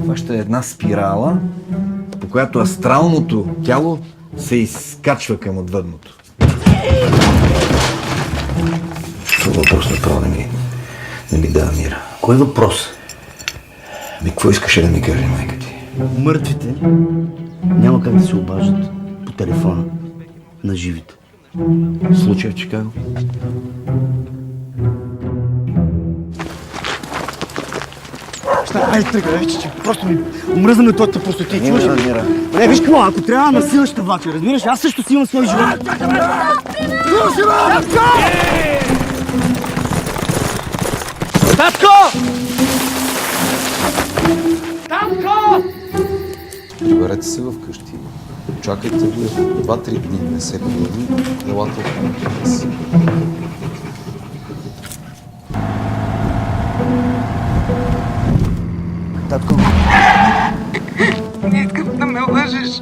Това ще е една спирала, по която астралното тяло се изкачва към отвъдното. Това въпрос направо не ми дава мира. Кой въпрос? Какво искаше да ми каже майка ти? Мъртвите няма как да се обаждат по телефона на живите. Случай в Чикаго. Айде, тръгай, вече, че просто ми омръзнаме този пустоти. Чуваш ли? Мира. Не, виж какво, ако трябва на сила ще влача, разбираш? Аз също си имам свой живот. Татко! Татко! Приберете се вкъщи. Чакайте го 2-3 дни. Не се гледа. Елата от си. Татко. Не искам да ме лъжеш.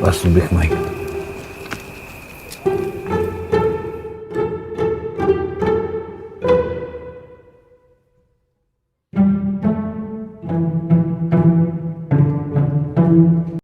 Аз убих майката.